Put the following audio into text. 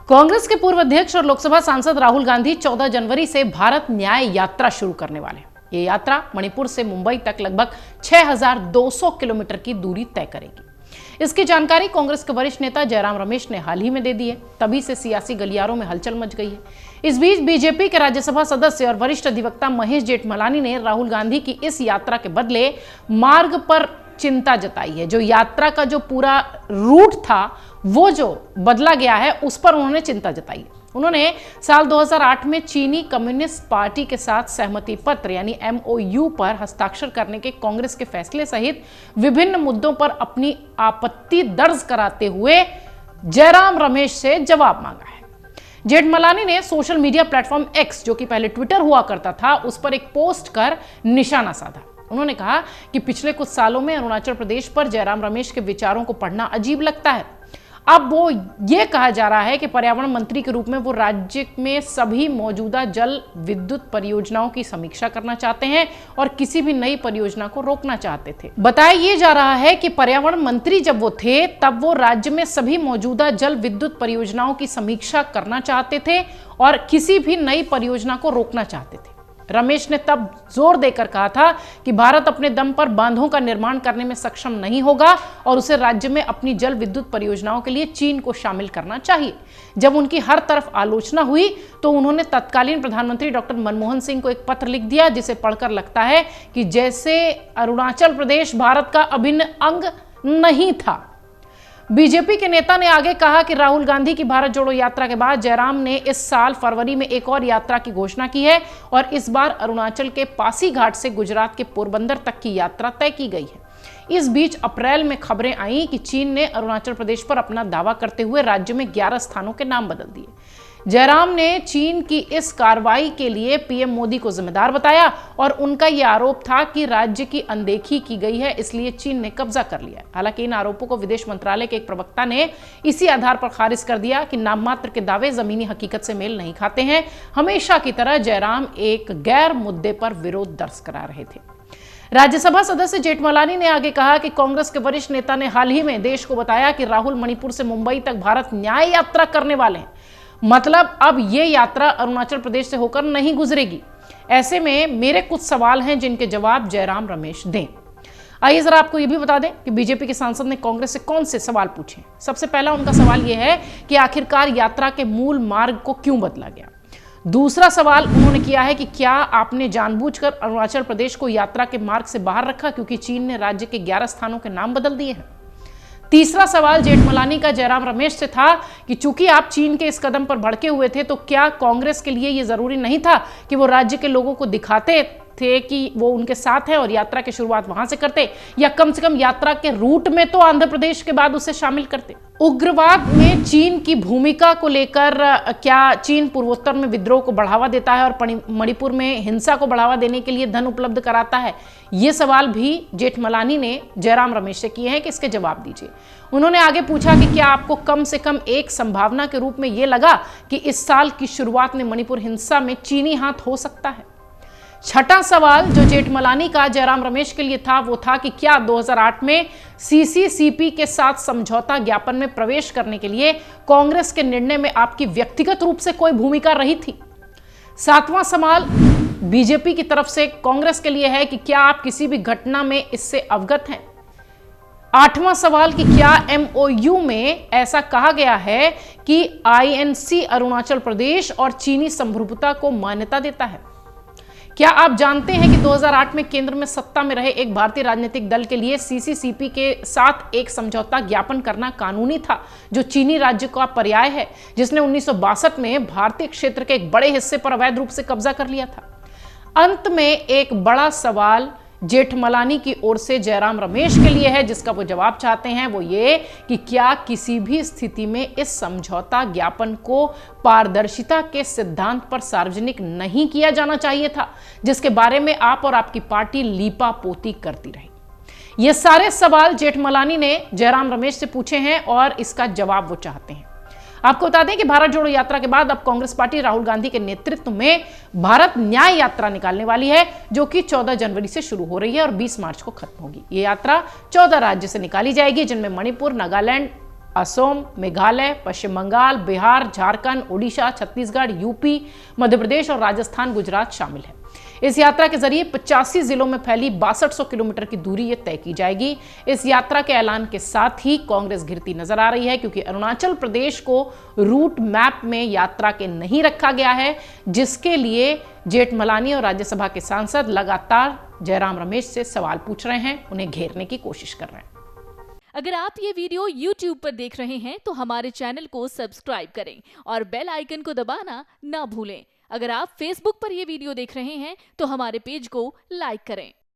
कांग्रेस के पूर्व अध्यक्ष और लोकसभा सांसद राहुल गांधी 14 जनवरी से भारत न्याय यात्रा शुरू करने वाले हैं। ये यात्रा मणिपुर से मुंबई तक लगभग 6200 किलोमीटर की दूरी तय करेगी। इसकी जानकारी कांग्रेस के वरिष्ठ नेता जयराम रमेश ने हाल ही में दे दी है। तभी से सियासी गलियारों में हलचल मच गई है। इस बीच बीजेपी के राज्यसभा सदस्य और वरिष्ठ अधिवक्ता महेश जेठमलानी ने राहुल गांधी की इस यात्रा के बदले मार्ग पर चिंता जताई है। जो यात्रा का जो पूरा रूट था वो जो बदला गया है उस पर उन्होंने चिंता जताई है। उन्होंने साल 2008 में चीनी कम्युनिस्ट पार्टी के साथ सहमति पत्र यानी MOU पर हस्ताक्षर करने के कांग्रेस के फैसले सहित विभिन्न मुद्दों पर अपनी आपत्ति दर्ज कराते हुए जयराम रमेश से जवाब मांगा है। जेठमलानी ने सोशल मीडिया प्लेटफॉर्म X, जो कि पहले ट्विटर हुआ करता था, उस पर एक पोस्ट कर निशाना साधा। उन्होंने कहा कि पिछले कुछ सालों में अरुणाचल प्रदेश पर जयराम रमेश के विचारों को पढ़ना अजीब लगता है। अब वो ये कहा जा रहा है कि पर्यावरण मंत्री के रूप में वो राज्य में सभी मौजूदा जल विद्युत परियोजनाओं की समीक्षा करना चाहते हैं और किसी भी नई परियोजना को रोकना चाहते थे। बताया ये जा रहा है कि पर्यावरण मंत्री जब वो थे तब वो राज्य में सभी मौजूदा जल विद्युत परियोजनाओं की समीक्षा करना चाहते थे और किसी भी नई परियोजना को रोकना चाहते थे। रमेश ने तब जोर देकर कहा था कि भारत अपने दम पर बांधों का निर्माण करने में सक्षम नहीं होगा और उसे राज्य में अपनी जल विद्युत परियोजनाओं के लिए चीन को शामिल करना चाहिए। जब उनकी हर तरफ आलोचना हुई तो उन्होंने तत्कालीन प्रधानमंत्री डॉक्टर मनमोहन सिंह को एक पत्र लिख दिया, जिसे पढ़कर लगता है कि जैसे अरुणाचल प्रदेश भारत का अभिन्न अंग नहीं था। बीजेपी के नेता ने आगे कहा कि राहुल गांधी की भारत जोड़ो यात्रा के बाद जयराम ने इस साल फरवरी में एक और यात्रा की घोषणा की है और इस बार अरुणाचल के पासीघाट से गुजरात के पोरबंदर तक की यात्रा तय की गई है। इस बीच अप्रैल में खबरें आई कि चीन ने अरुणाचल प्रदेश पर अपना दावा करते हुए राज्य में 11 स्थानों के नाम बदल दिए। जयराम ने चीन की इस कार्रवाई के लिए पीएम मोदी को जिम्मेदार बताया और उनका यह आरोप था कि राज्य की अनदेखी की गई है, इसलिए चीन ने कब्जा कर लिया। हालांकि इन आरोपों को विदेश मंत्रालय के एक प्रवक्ता ने इसी आधार पर खारिज कर दिया कि नाम मात्र के दावे जमीनी हकीकत से मेल नहीं खाते हैं। हमेशा की तरह जयराम एक गैर मुद्दे पर विरोध दर्ज करा रहे थे। राज्यसभा सदस्य जेठमलानी ने आगे कहा कि कांग्रेस के वरिष्ठ नेता ने हाल ही में देश को बताया कि राहुल मणिपुर से मुंबई तक भारत न्याय यात्रा करने वाले हैं। मतलब अब ये यात्रा अरुणाचल प्रदेश से होकर नहीं गुजरेगी। ऐसे में मेरे कुछ सवाल हैं जिनके जवाब जयराम रमेश दें। आइए जरा आपको ये भी बता दें कि बीजेपी के सांसद ने कांग्रेस से कौन से सवाल पूछे। सबसे पहला उनका सवाल यह है कि आखिरकार यात्रा के मूल मार्ग को क्यों बदला गया। दूसरा सवाल उन्होंने किया है कि क्या आपने जानबूझकर अरुणाचल प्रदेश को यात्रा के मार्ग से बाहर रखा क्योंकि चीन ने राज्य के 11 स्थानों के नाम बदल दिए हैं। तीसरा सवाल जेठमलानी का जयराम रमेश से था कि चूंकि आप चीन के इस कदम पर भड़के हुए थे तो क्या कांग्रेस के लिए यह जरूरी नहीं था कि वो राज्य के लोगों को दिखाते थे कि वो उनके साथ है और यात्रा की शुरुआत वहां से करते, या कम से कम यात्रा के रूट में तो आंध्र प्रदेश के बाद उसे शामिल करते। उग्रवाद में चीन की भूमिका को लेकर क्या चीन पूर्वोत्तर में विद्रोह को बढ़ावा देता है और मणिपुर में हिंसा को बढ़ावा देने के लिए धन उपलब्ध कराता है। ये सवाल भी जेठमलानी ने जयराम रमेश से किए हैं कि इसके जवाब दीजिए। उन्होंने आगे पूछा कि क्या आपको कम से कम एक संभावना के रूप में यह लगा कि इस साल की शुरुआत में मणिपुर हिंसा में चीनी हाथ हो सकता है। छठा सवाल जो जेठमलानी का जयराम रमेश के लिए था वो था कि क्या 2008 में CCCP के साथ समझौता ज्ञापन में प्रवेश करने के लिए कांग्रेस के निर्णय में आपकी व्यक्तिगत रूप से कोई भूमिका रही थी। सातवां सवाल बीजेपी की तरफ से कांग्रेस के लिए है कि क्या आप किसी भी घटना में इससे अवगत हैं। आठवां सवाल कि क्या MOU में ऐसा कहा गया है कि INC अरुणाचल प्रदेश और चीनी समरूपता को मान्यता देता है। क्या आप जानते हैं कि 2008 में केंद्र में सत्ता में रहे एक भारतीय राजनीतिक दल के लिए CCCP के साथ एक समझौता ज्ञापन करना कानूनी था, जो चीनी राज्य का पर्याय है, जिसने 1962 में भारतीय क्षेत्र के एक बड़े हिस्से पर अवैध रूप से कब्जा कर लिया था। अंत में एक बड़ा सवाल जेठमलानी की ओर से जयराम रमेश के लिए है, जिसका वो जवाब चाहते हैं, वो ये कि क्या किसी भी स्थिति में इस समझौता ज्ञापन को पारदर्शिता के सिद्धांत पर सार्वजनिक नहीं किया जाना चाहिए था, जिसके बारे में आप और आपकी पार्टी लीपापोती करती रही। ये सारे सवाल जेठमलानी ने जयराम रमेश से पूछे हैं और इसका जवाब वो चाहते हैं। आपको बता दें कि भारत जोड़ो यात्रा के बाद अब कांग्रेस पार्टी राहुल गांधी के नेतृत्व में भारत न्याय यात्रा निकालने वाली है, जो कि 14 जनवरी से शुरू हो रही है और 20 मार्च को खत्म होगी। ये यात्रा 14 राज्य से निकाली जाएगी, जिनमें मणिपुर, नागालैंड, असम, मेघालय, पश्चिम बंगाल, बिहार, झारखंड, ओडिशा, छत्तीसगढ़, यूपी, मध्य प्रदेश और राजस्थान, गुजरात शामिल है। इस यात्रा के जरिए 85 जिलों में फैली 6200 किलोमीटर की दूरी ये तय की जाएगी। इस यात्रा के ऐलान के साथ ही कांग्रेस घिरती नजर आ रही है, क्योंकि अरुणाचल प्रदेश को रूट मैप में यात्रा के नहीं रखा गया है, जिसके लिए जेठमलानी और राज्यसभा के सांसद लगातार जयराम रमेश से सवाल पूछ रहे हैं, उन्हें घेरने की कोशिश कर रहे हैं। अगर आप ये वीडियो YouTube पर देख रहे हैं तो हमारे चैनल को सब्सक्राइब करें और बेल आइकन को दबाना ना भूलें। अगर आप Facebook पर ये वीडियो देख रहे हैं तो हमारे पेज को लाइक करें।